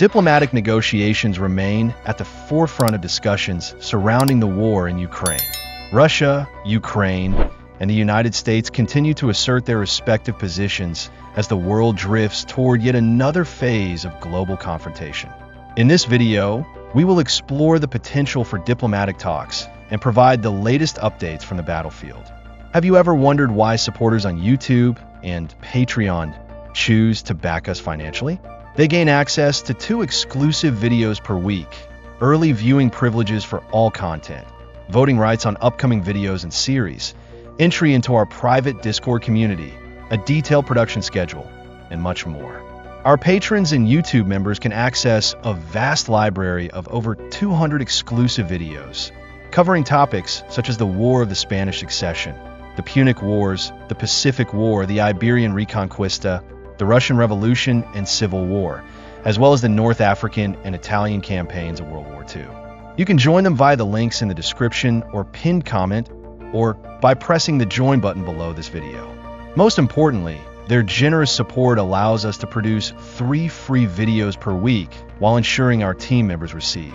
Diplomatic negotiations remain at the forefront of discussions surrounding the war in Ukraine. Russia, Ukraine, and the United States continue to assert their respective positions as the world drifts toward yet another phase of global confrontation. In this video, we will explore the potential for diplomatic talks and provide the latest updates from the battlefield. Have you ever wondered why supporters on YouTube and Patreon choose to back us financially? They gain access to 2 exclusive videos per week, early viewing privileges for all content, voting rights on upcoming videos and series, entry into our private Discord community, a detailed production schedule, and much more. Our patrons and YouTube members can access a vast library of over 200 exclusive videos, covering topics such as the War of the Spanish Succession, the Punic Wars, the Pacific War, the Iberian Reconquista, the Russian Revolution and Civil War, as well as the North African and Italian campaigns of World War II. You can join them via the links in the description or pinned comment, or by pressing the join button below this video. Most importantly, their generous support allows us to produce 3 free videos per week while ensuring our team members receive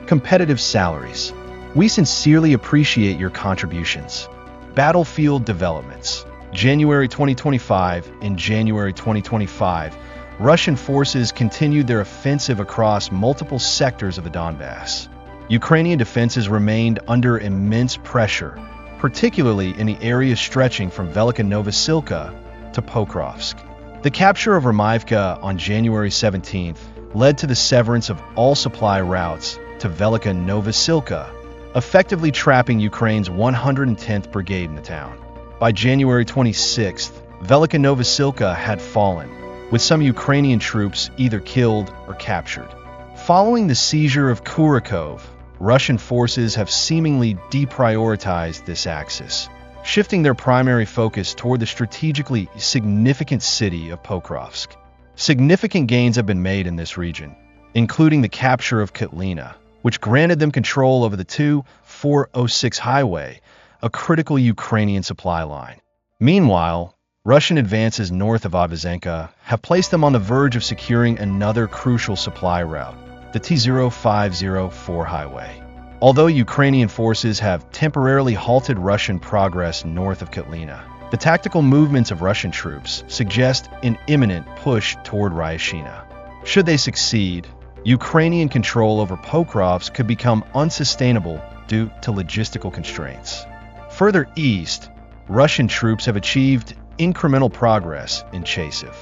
competitive salaries. We sincerely appreciate your contributions. Battlefield developments. January 2025 and January 2025, Russian forces continued their offensive across multiple sectors of the Donbass. Ukrainian defenses remained under immense pressure, particularly in the areas stretching from Velika Novosilka to Pokrovsk. The capture of Romaivka on January 17th led to the severance of all supply routes to Velika Novosilka, effectively trapping Ukraine's 110th Brigade in the town. By January 26th, Velika Novosilka had fallen, with some Ukrainian troops either killed or captured. Following the seizure of Kurakov, Russian forces have seemingly deprioritized this axis, shifting their primary focus toward the strategically significant city of Pokrovsk. Significant gains have been made in this region, including the capture of Kotlina, which granted them control over the 2406 highway, a critical Ukrainian supply line. Meanwhile, Russian advances north of Ivazenka have placed them on the verge of securing another crucial supply route, the T0504 highway. Although Ukrainian forces have temporarily halted Russian progress north of Kotlina, the tactical movements of Russian troops suggest an imminent push toward Ryazhina. Should they succeed, Ukrainian control over Pokrovsk could become unsustainable due to logistical constraints. Further east, Russian troops have achieved incremental progress in Chasiv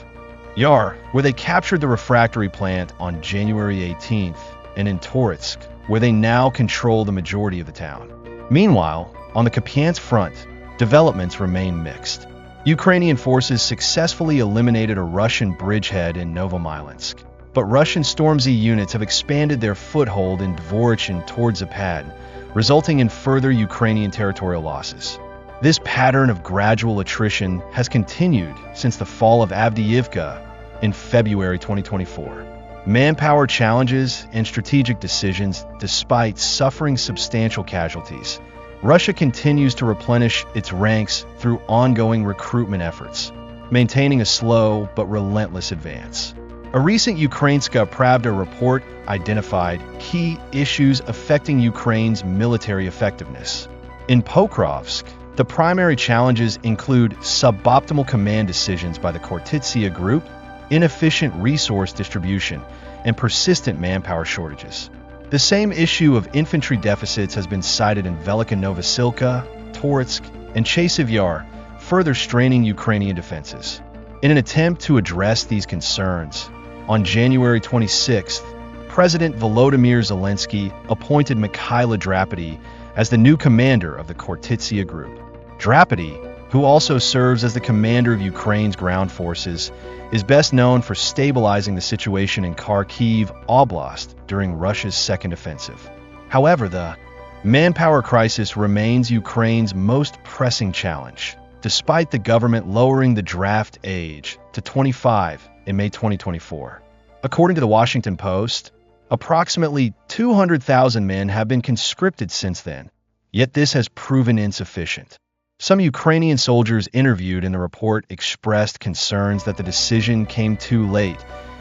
Yar, where they captured the refractory plant on January 18th, and in Toretsk, where they now control the majority of the town. Meanwhile, on the Kupiansk front, developments remain mixed. Ukrainian forces successfully eliminated a Russian bridgehead in Novomailinsk, but Russian Stormzy units have expanded their foothold in Dvorichin towards Zapad, resulting in further Ukrainian territorial losses. This pattern of gradual attrition has continued since the fall of Avdiivka in February 2024. Manpower challenges and strategic decisions. Despite suffering substantial casualties, Russia continues to replenish its ranks through ongoing recruitment efforts, maintaining a slow but relentless advance. A recent Ukrainska Pravda report identified key issues affecting Ukraine's military effectiveness. In Pokrovsk, the primary challenges include suboptimal command decisions by the Khortytsia Group, inefficient resource distribution, and persistent manpower shortages. The same issue of infantry deficits has been cited in Velika Novosilka, Toretsk, and Chasiv Yar, further straining Ukrainian defenses. In an attempt to address these concerns, on January 26th, President Volodymyr Zelensky appointed Mikhailo Drapety as the new commander of the Khortytsia Group. Drapety, who also serves as the commander of Ukraine's ground forces, is best known for stabilizing the situation in Kharkiv Oblast during Russia's second offensive. However, the manpower crisis remains Ukraine's most pressing challenge, despite the government lowering the draft age to 25 in May 2024. According to the Washington Post, approximately 200,000 men have been conscripted since then, yet this has proven insufficient. Some Ukrainian soldiers interviewed in the report expressed concerns that the decision came too late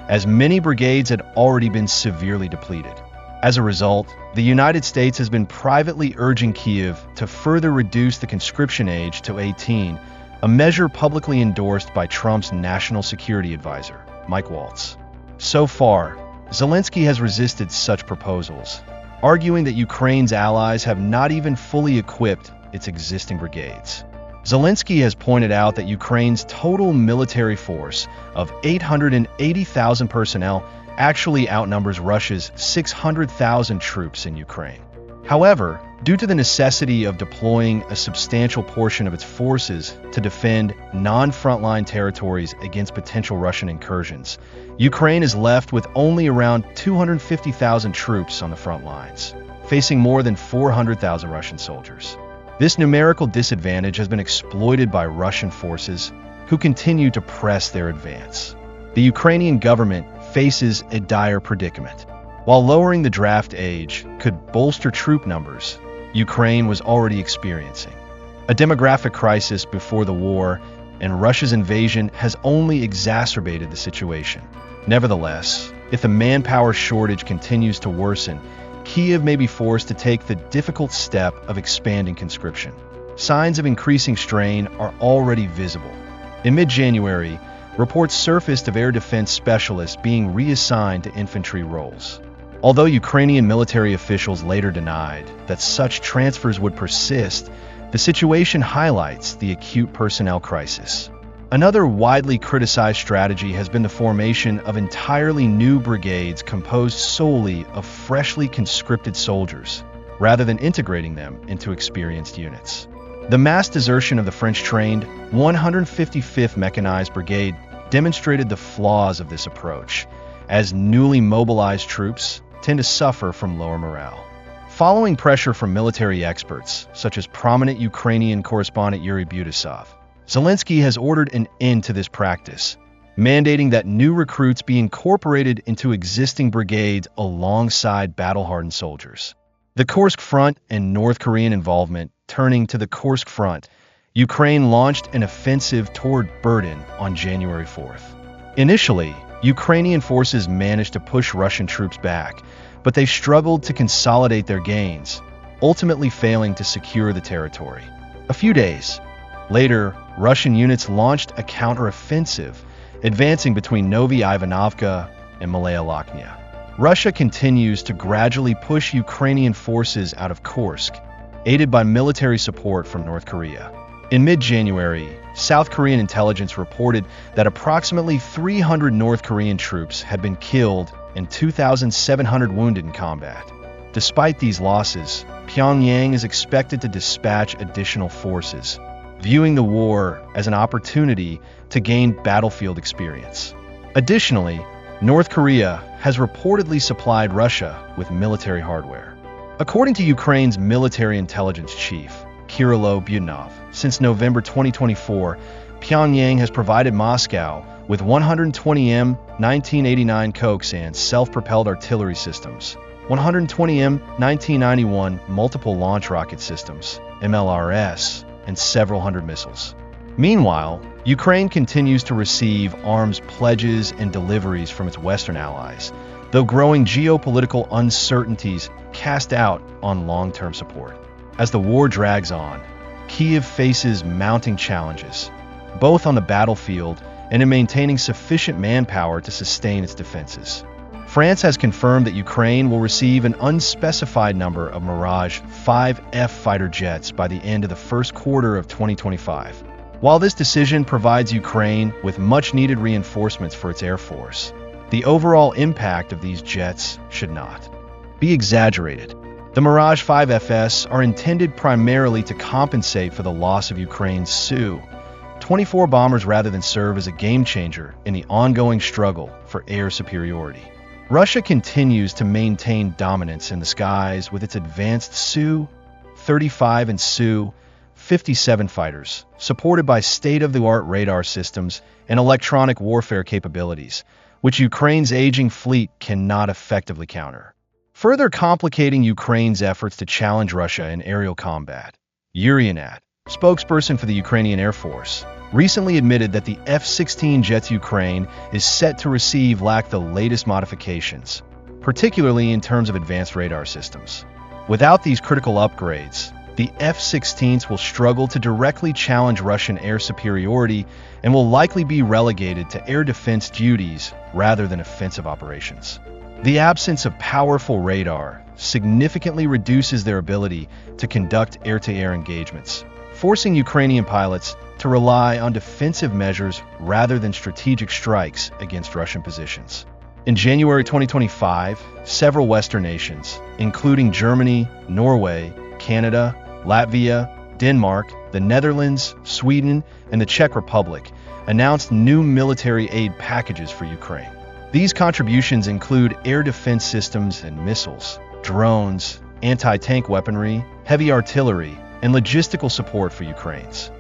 as many brigades had already been severely depleted. As a result, the United States has been privately urging Kyiv to further reduce the conscription age to 18, a measure publicly endorsed by Trump's national security advisor, Mike Waltz. So far, Zelensky has resisted such proposals, arguing that Ukraine's allies have not even fully equipped its existing brigades. Zelensky has pointed out that Ukraine's total military force of 880,000 personnel actually outnumbers Russia's 600,000 troops in Ukraine. However, due to the necessity of deploying a substantial portion of its forces to defend non-frontline territories against potential Russian incursions, Ukraine is left with only around 250,000 troops on the front lines, facing more than 400,000 Russian soldiers. This numerical disadvantage has been exploited by Russian forces, who continue to press their advance. The Ukrainian government faces a dire predicament. While lowering the draft age could bolster troop numbers, Ukraine was already experiencing a demographic crisis before the war, and Russia's invasion has only exacerbated the situation. Nevertheless, if the manpower shortage continues to worsen, Kyiv may be forced to take the difficult step of expanding conscription. Signs of increasing strain are already visible. In mid-January, reports surfaced of air defense specialists being reassigned to infantry roles. Although Ukrainian military officials later denied that such transfers would persist, the situation highlights the acute personnel crisis. Another widely criticized strategy has been the formation of entirely new brigades composed solely of freshly conscripted soldiers, rather than integrating them into experienced units. The mass desertion of the French-trained 155th Mechanized Brigade demonstrated the flaws of this approach, as newly mobilized troops tend to suffer from lower morale. Following pressure from military experts, such as prominent Ukrainian correspondent Yuri Butasov, Zelensky has ordered an end to this practice, mandating that new recruits be incorporated into existing brigades alongside battle-hardened soldiers. The Kursk Front and North Korean involvement. Turning to the Kursk Front, Ukraine launched an offensive toward Berdyan on January 4th. Initially, Ukrainian forces managed to push Russian troops back, but they struggled to consolidate their gains, ultimately failing to secure the territory. A few days later, Russian units launched a counteroffensive, advancing between Novy Ivanovka and Malaya Lochnia. Russia continues to gradually push Ukrainian forces out of Kursk, aided by military support from North Korea. In mid-January, South Korean intelligence reported that approximately 300 North Korean troops had been killed and 2,700 wounded in combat. Despite these losses, Pyongyang is expected to dispatch additional forces, viewing the war as an opportunity to gain battlefield experience. Additionally, North Korea has reportedly supplied Russia with military hardware. According to Ukraine's military intelligence chief, Kirill Budanov, since November 2024, Pyongyang has provided Moscow with 120M 1989 Koks and self-propelled artillery systems, 120M 1991 multiple launch rocket systems, MLRS, and several hundred missiles. Meanwhile, Ukraine continues to receive arms pledges and deliveries from its Western allies, though growing geopolitical uncertainties cast doubt on long-term support. As the war drags on, Kyiv faces mounting challenges, both on the battlefield and in maintaining sufficient manpower to sustain its defenses. France has confirmed that Ukraine will receive an unspecified number of Mirage 5F fighter jets by the end of the first quarter of 2025. While this decision provides Ukraine with much-needed reinforcements for its air force, the overall impact of these jets should not be exaggerated. The Mirage 5FS are intended primarily to compensate for the loss of Ukraine's Su-24 bombers rather than serve as a game-changer in the ongoing struggle for air superiority. Russia continues to maintain dominance in the skies with its advanced Su-35 and Su-57 fighters, supported by state-of-the-art radar systems and electronic warfare capabilities, which Ukraine's aging fleet cannot effectively counter. Further complicating Ukraine's efforts to challenge Russia in aerial combat, Uryanat, spokesperson for the Ukrainian Air Force, recently admitted that the F-16 jets Ukraine is set to receive lack the latest modifications, particularly in terms of advanced radar systems. Without these critical upgrades, the F-16s will struggle to directly challenge Russian air superiority and will likely be relegated to air defense duties rather than offensive operations. The absence of powerful radar significantly reduces their ability to conduct air-to-air engagements, forcing Ukrainian pilots to rely on defensive measures rather than strategic strikes against Russian positions. In January 2025, several Western nations, including Germany, Norway, Canada, Latvia, Denmark, the Netherlands, Sweden, and the Czech Republic, announced new military aid packages for Ukraine. These contributions include air defense systems and missiles, drones, anti-tank weaponry, heavy artillery, and logistical support for Ukraine's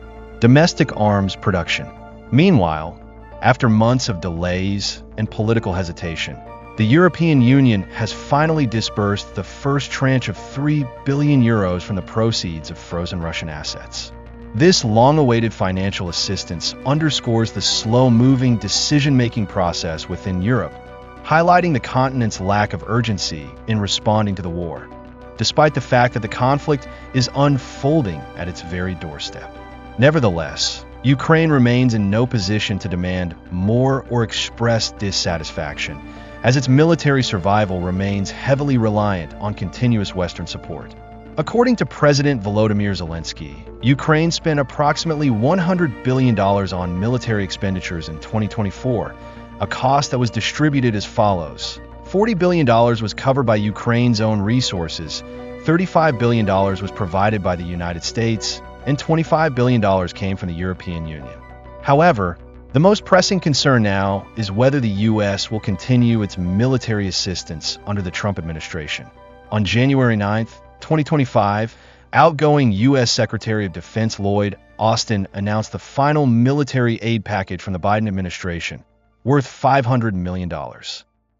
domestic arms production. Meanwhile, after months of delays and political hesitation, the European Union has finally disbursed the first tranche of 3 billion euros from the proceeds of frozen Russian assets. This long-awaited financial assistance underscores the slow-moving decision-making process within Europe, highlighting the continent's lack of urgency in responding to the war, despite the fact that the conflict is unfolding at its very doorstep. Nevertheless, Ukraine remains in no position to demand more or express dissatisfaction, as its military survival remains heavily reliant on continuous Western support. According to President Volodymyr Zelensky, Ukraine spent approximately $100 billion on military expenditures in 2024, a cost that was distributed as follows. $40 billion was covered by Ukraine's own resources, $35 billion was provided by the United States, and $25 billion came from the European Union. However, the most pressing concern now is whether the U.S. will continue its military assistance under the Trump administration. On January 9, 2025, outgoing U.S. Secretary of Defense Lloyd Austin announced the final military aid package from the Biden administration, worth $500 million.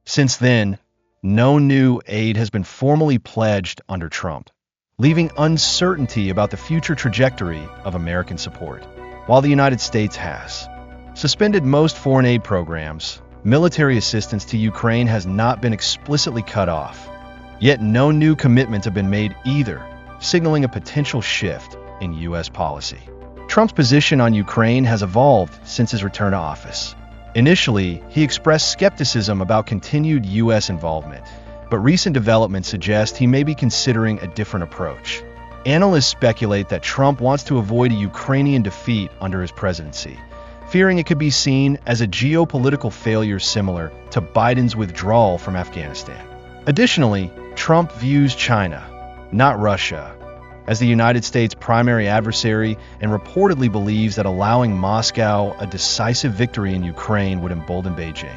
Since then, no new aid has been formally pledged under Trump, leaving uncertainty about the future trajectory of American support. While the United States has suspended most foreign aid programs, military assistance to Ukraine has not been explicitly cut off. Yet no new commitments have been made either, signaling a potential shift in U.S. policy. Trump's position on Ukraine has evolved since his return to office. Initially, he expressed skepticism about continued U.S. involvement, but recent developments suggest he may be considering a different approach. Analysts speculate that Trump wants to avoid a Ukrainian defeat under his presidency, fearing it could be seen as a geopolitical failure similar to Biden's withdrawal from Afghanistan. Additionally, Trump views China, not Russia, as the United States' primary adversary and reportedly believes that allowing Moscow a decisive victory in Ukraine would embolden Beijing.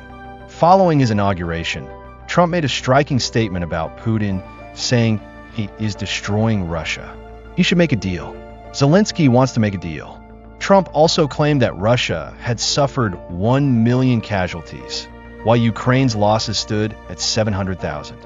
Following his inauguration, Trump made a striking statement about Putin, saying he is destroying Russia. He should make a deal. Zelensky wants to make a deal. Trump also claimed that Russia had suffered 1 million casualties, while Ukraine's losses stood at 700,000.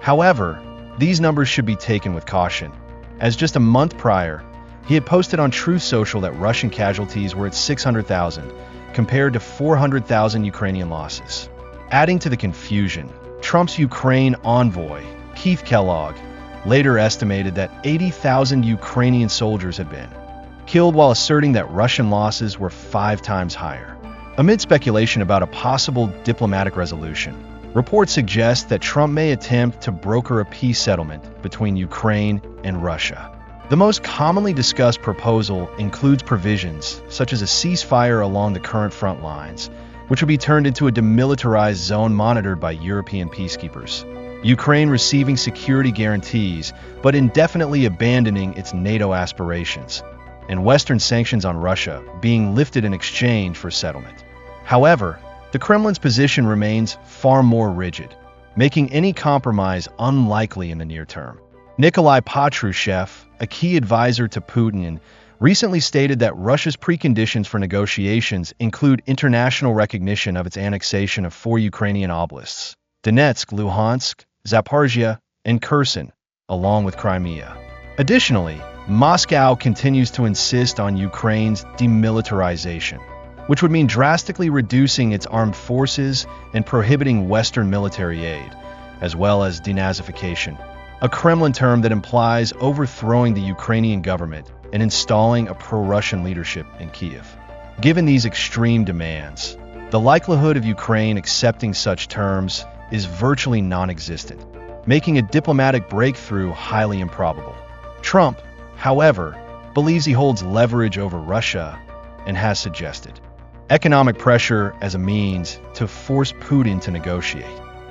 However, these numbers should be taken with caution, as just a month prior, he had posted on Truth Social that Russian casualties were at 600,000, compared to 400,000 Ukrainian losses. Adding to the confusion, Trump's Ukraine envoy, Keith Kellogg, later estimated that 80,000 Ukrainian soldiers had been killed, while asserting that Russian losses were 5 times higher. Amid speculation about a possible diplomatic resolution, reports suggest that Trump may attempt to broker a peace settlement between Ukraine and Russia. The most commonly discussed proposal includes provisions such as a ceasefire along the current front lines, which would be turned into a demilitarized zone monitored by European peacekeepers. Ukraine receiving security guarantees, but indefinitely abandoning its NATO aspirations, and Western sanctions on Russia being lifted in exchange for settlement. However, the Kremlin's position remains far more rigid, making any compromise unlikely in the near term. Nikolai Patrushev, a key advisor to Putin, recently stated that Russia's preconditions for negotiations include international recognition of its annexation of 4 Ukrainian oblasts: Donetsk, Luhansk, Zaporizhia, and Kherson, along with Crimea. Additionally, Moscow continues to insist on Ukraine's demilitarization, which would mean drastically reducing its armed forces and prohibiting Western military aid, as well as denazification, a Kremlin term that implies overthrowing the Ukrainian government and installing a pro-Russian leadership in Kyiv. Given these extreme demands, the likelihood of Ukraine accepting such terms is virtually non-existent, making a diplomatic breakthrough highly improbable. Trump, however, believes he holds leverage over Russia and has suggested economic pressure as a means to force Putin to negotiate.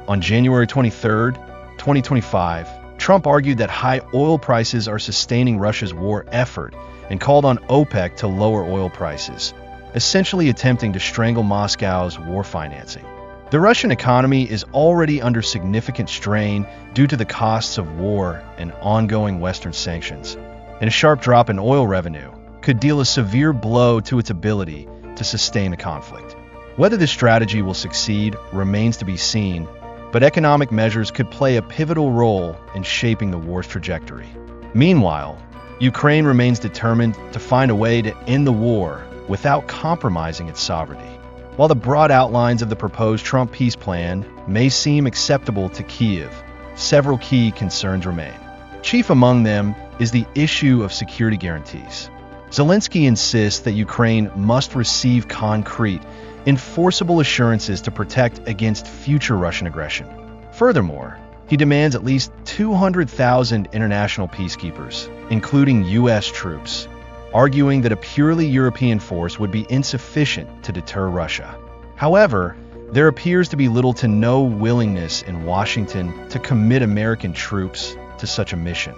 On January 23, 2025, Trump argued that high oil prices are sustaining Russia's war effort and called on OPEC to lower oil prices, essentially attempting to strangle Moscow's war financing. The Russian economy is already under significant strain due to the costs of war and ongoing Western sanctions, and a sharp drop in oil revenue could deal a severe blow to its ability to sustain the conflict. Whether this strategy will succeed remains to be seen, but economic measures could play a pivotal role in shaping the war's trajectory. Meanwhile, Ukraine remains determined to find a way to end the war without compromising its sovereignty. While the broad outlines of the proposed Trump peace plan may seem acceptable to Kyiv, several key concerns remain. Chief among them is the issue of security guarantees. Zelensky insists that Ukraine must receive concrete, enforceable assurances to protect against future Russian aggression. Furthermore, he demands at least 200,000 international peacekeepers, including U.S. troops, arguing that a purely European force would be insufficient to deter Russia. However, there appears to be little to no willingness in Washington to commit American troops to such a mission,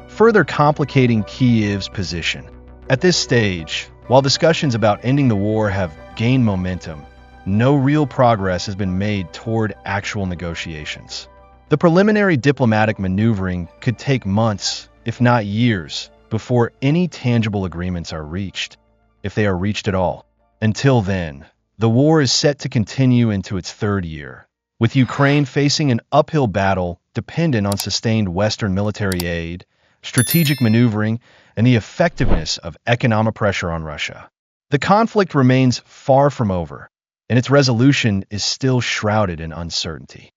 further complicating Kyiv's position. At this stage, while discussions about ending the war have gained momentum, no real progress has been made toward actual negotiations. The preliminary diplomatic maneuvering could take months, if not years, before any tangible agreements are reached, if they are reached at all. Until then, the war is set to continue into its third year, with Ukraine facing an uphill battle dependent on sustained Western military aid, strategic maneuvering, and the effectiveness of economic pressure on Russia. The conflict remains far from over, and its resolution is still shrouded in uncertainty.